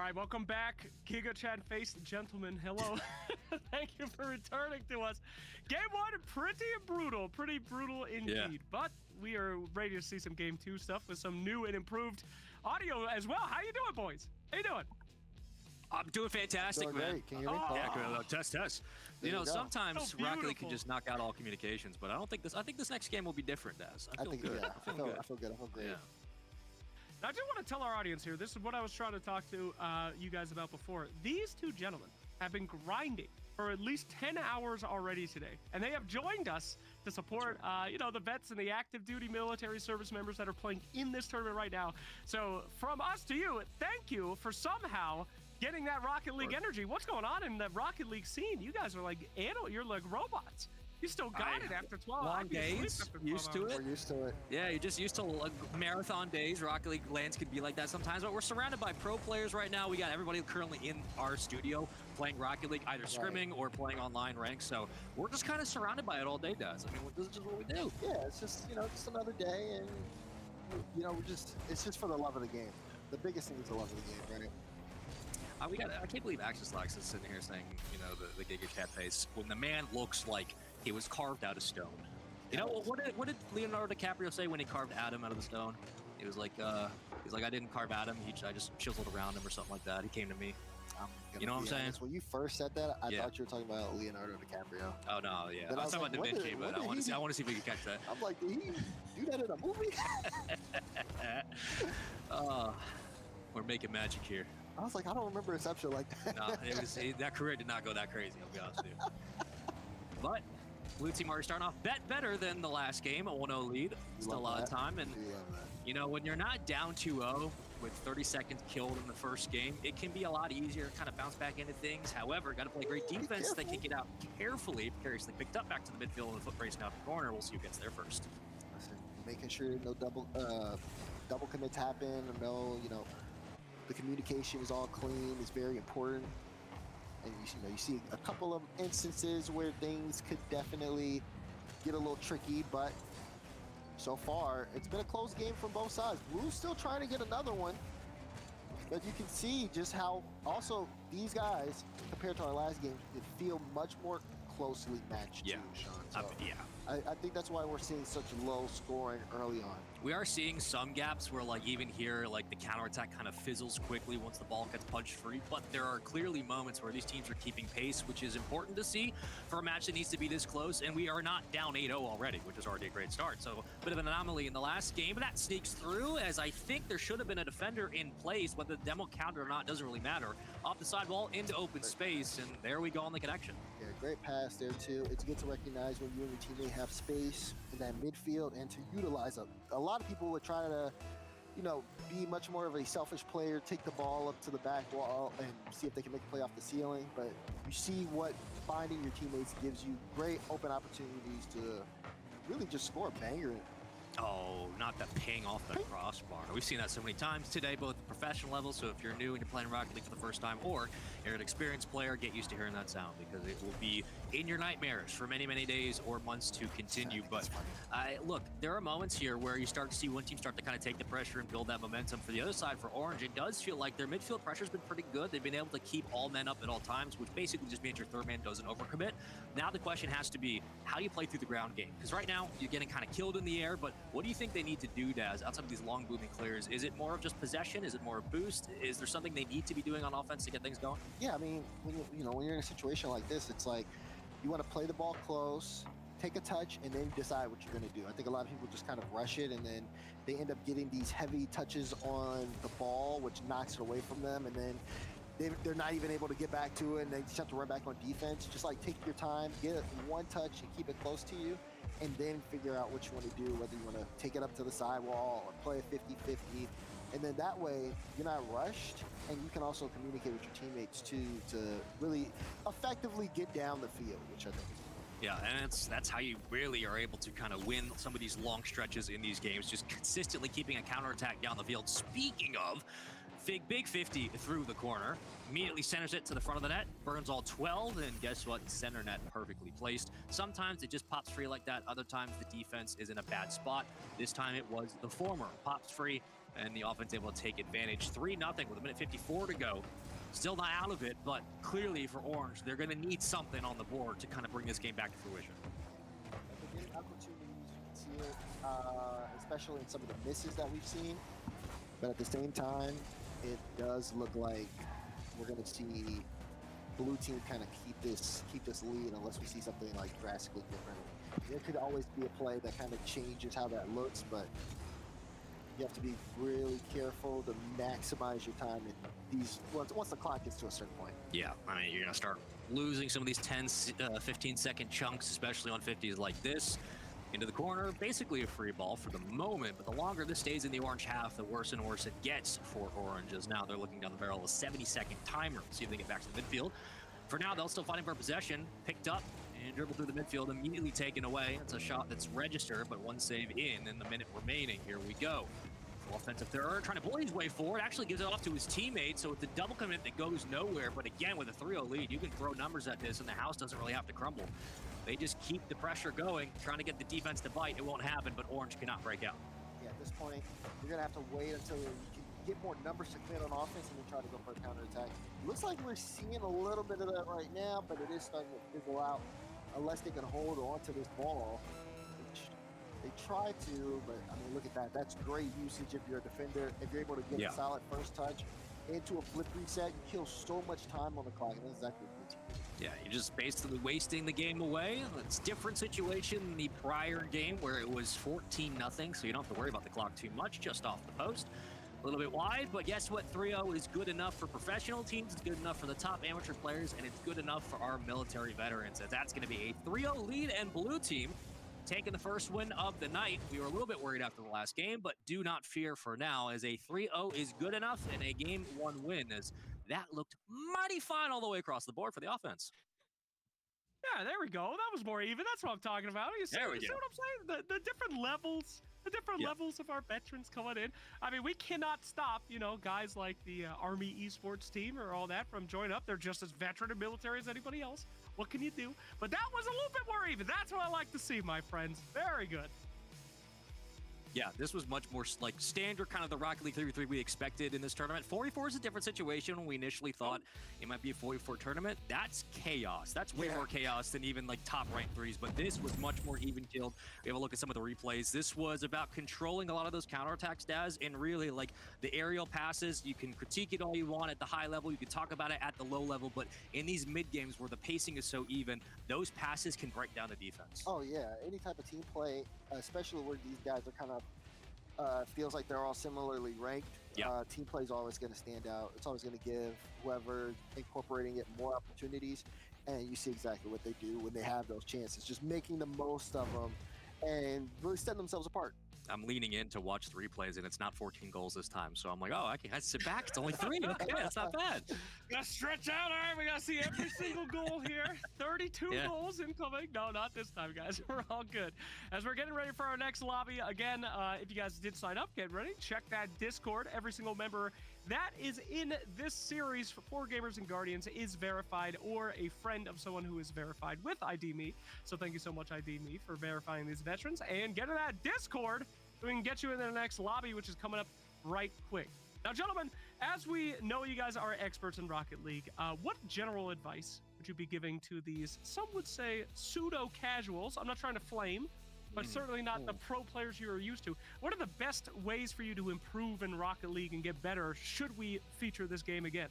right, welcome back, Giga Chat faced gentlemen. Hello. Thank you for returning to us. Game 1, pretty brutal indeed. Yeah. But we are ready to see some Game 2 stuff with some new and improved audio as well. How you doing, boys? How you doing? I'm doing fantastic, Doing man. great. Can you hear me? Yeah, test. You know, sometimes So Rocket League can beautiful. just knock out all communications, but I don't think this. I think this next game will be different, Daz. I feel good. Yeah, I feel good. I feel good. I feel great. Yeah. Now, I do want to tell our audience here, this is what I was trying to talk to you guys about before. These two gentlemen have been grinding for at least 10 hours already today, and they have joined us to support, you know, the vets and the active duty military service members that are playing in this tournament right now. So from us to you, thank you for somehow getting that Rocket League energy. What's going on in the Rocket League scene? You guys are like you're like robots. You still got it after 12 long I'd be asleep days, after 12 used to hours. it. We're used to it. Yeah, you're just used to marathon days. Rocket League lands could be like that sometimes, but we're surrounded by pro players right now. We got everybody currently in our studio playing Rocket League, either scrimming or playing online ranks. So we're just kind of surrounded by it all day, Daz. I mean, this is just what we do. Yeah, it's just, you know, just another day, and you know, it's just for the love of the game. The biggest thing is the love of the game, right? I can't believe Axis Lax is sitting here saying, you know, the Giga Cat face when the man looks like he was carved out of stone. You know, what did Leonardo DiCaprio say when he carved Adam out of the stone? He was like, I didn't carve Adam. I just chiseled around him or something like that. He came to me. You know what I'm saying? When you first said that, I thought you were talking about Leonardo DiCaprio. Oh no, yeah. Then I was talking about Da Vinci, but I want to see if we can catch that. I'm like, did he do that in a movie? We're making magic here. I was like, I don't remember Inception like that. No, that career did not go that crazy, I'll be honest with you. But Blue Team already starting off better than the last game, a 1-0 lead. Still a lot of time. And, you know, when you're not down 2-0 with 30 seconds killed in the first game, it can be a lot easier to kind of bounce back into things. However, got to play great defense. They kick it out carefully, precariously picked up back to the midfield and the foot racing out the corner. We'll see who gets there first. Making sure no double commits happen, or no, you know, the communication is all clean is very important. And you see a couple of instances where things could definitely get a little tricky, but so far it's been a close game from both sides. Blue's still trying to get another one, but you can see just how also these guys, compared to our last game, it feel much more closely matched too, Sean. So I think that's why we're seeing such low scoring early on. We are seeing some gaps where, like, even here, like, the counterattack kind of fizzles quickly once the ball gets punched free, but there are clearly moments where these teams are keeping pace, which is important to see for a match that needs to be this close, and we are not down 8-0 already, which is already a great start. So a bit of an anomaly in the last game, but that sneaks through, as I think there should have been a defender in place, whether the demo counted or not doesn't really matter. Off the sidewall into open space, and there we go on the connection. Yeah, great pass there too. It's good to recognize when you and your teammate have space in that midfield and to utilize it. A lot of people would try to, you know, be much more of a selfish player, take the ball up to the back wall and see if they can make a play off the ceiling. But you see what finding your teammates gives you great open opportunities to really just score a banger. Oh, not the ping off the crossbar. We've seen that so many times today, both at the professional level. So if you're new and you're playing Rocket League for the first time, or you're an experienced player, get used to hearing that sound, because it will be in your nightmares for many, many days or months to continue. But look, there are moments here where you start to see one team start to kind of take the pressure and build that momentum. For the other side, for Orange, it does feel like their midfield pressure has been pretty good. They've been able to keep all men up at all times, which basically just means your third man doesn't overcommit. Now the question has to be, how do you play through the ground game? Because right now, you're getting kind of killed in the air, but what do you think they need to do, Daz, outside of these long booming clears? Is it more of just possession? Is it more a boost? Is there something they need to be doing on offense to get things going? Yeah, I mean, when you're in a situation like this, it's like you want to play the ball close, take a touch, and then decide what you're going to do. I think a lot of people just kind of rush it, and then they end up getting these heavy touches on the ball, which knocks it away from them, and then they're not even able to get back to it, and they just have to run back on defense. Just like take your time, get it one touch, and keep it close to you, and then figure out what you want to do, whether you want to take it up to the sidewall or play a 50-50. And then that way, you're not rushed, and you can also communicate with your teammates too to really effectively get down the field, which I think is important. Yeah, and that's how you really are able to kind of win some of these long stretches in these games, just consistently keeping a counterattack down the field. Speaking of, big 50 through the corner, immediately centers it to the front of the net, burns all 12, and guess what? Center net perfectly placed. Sometimes it just pops free like that. Other times the defense is in a bad spot. This time it was the former. Pops free, and the offense able to take advantage. 3-0 with 1:54 to go. Still not out of it, but clearly for Orange, they're going to need something on the board to kind of bring this game back to fruition. They're getting opportunities, you can see it, especially in some of the misses that we've seen. But at the same time, it does look like we're going to see blue team kind of keep this lead unless we see something like drastically different. There could always be a play that kind of changes how that looks, but you have to be really careful to maximize your time in these once the clock gets to a certain point. Yeah, I mean, you're going to start losing some of these 10, 15-second chunks, especially on 50s like this. Into the corner, basically a free ball for the moment, but the longer this stays in the Orange half, the worse and worse it gets for Orange, as now they're looking down the barrel of a 70-second timer. See if they get back to the midfield. For now, they'll still fighting for possession. Picked up and dribbled through the midfield, immediately taken away. It's a shot that's registered, but one save in the minute remaining. Here we go. Offensive third, trying to bully his way forward, actually gives it off to his teammate, so it's a double commit that goes nowhere. But again, with a 3-0 lead, you can throw numbers at this, and the house doesn't really have to crumble. They just keep the pressure going, trying to get the defense to bite. It won't happen, but Orange cannot break out. Yeah, at this point, you're going to have to wait until you can get more numbers to commit on offense and then try to go for a counterattack. Looks like we're seeing a little bit of that right now, but it is starting to fizzle out unless they can hold on to this ball. They try to, but I mean, look at that. That's great usage if you're a defender. If you're able to get a solid first touch into a flip reset, you kill so much time on the clock, and that's exactly what you do. Yeah, you're just basically wasting the game away. It's a different situation than the prior game where it was 14-0, so you don't have to worry about the clock too much, just off the post. A little bit wide, but guess what? 3-0 is good enough for professional teams, it's good enough for the top amateur players, and it's good enough for our military veterans, as that's going to be a 3-0 lead, and blue team taking the first win of the night. We were a little bit worried after the last game, but do not fear for now, as a 3-0 is good enough and a game 1 win, as that looked mighty fine all the way across the board for the offense. Yeah, there we go. That was more even. That's what I'm talking about. You see, There we you see go. what I'm saying? The different levels, levels of our veterans coming in. I mean, we cannot stop, guys like the Army esports team or all that from joining up. They're just as veteran and military as anybody else. What can you do? But that was a little bit more even. That's what I like to see, my friends. Very good. Yeah, this was much more like standard kind of the Rocket League 3v3 we expected in this tournament. 44 is a different situation when we initially thought it might be a 44 tournament. That's chaos. That's way more chaos than even like top ranked threes, but this was much more even killed. We have a look at some of the replays. This was about controlling a lot of those counterattacks, Daz, and really like the aerial passes. You can critique it all you want at the high level. You can talk about it at the low level, but in these mid games where the pacing is so even, those passes can break down the defense. Oh yeah, any type of team play, especially where these guys are kind of feels like they're all similarly ranked. Team play is always going to stand out. It's always going to give whoever incorporating it more opportunities, and you see exactly what they do when they have those chances, just making the most of them and really setting themselves apart. I'm leaning in to watch the replays, and it's not 14 goals this time. So I'm like, oh, I can sit back. It's only 3. Okay, that's not bad. Gotta stretch out. All right, we gotta see every single goal here. 32 goals incoming. No, not this time, guys. We're all good. As we're getting ready for our next lobby, again, if you guys did sign up, get ready. Check that Discord. Every single member that is in this series for Gamers and Guardians is verified or a friend of someone who is verified with ID Me. So thank you so much, ID Me, for verifying these veterans and getting that Discord so we can get you in the next lobby, which is coming up right quick. Now, gentlemen, as we know you guys are experts in Rocket League, what general advice would you be giving to these, some would say, pseudo-casuals? I'm not trying to flame, but certainly not the pro players you are used to. What are the best ways for you to improve in Rocket League and get better should we feature this game again?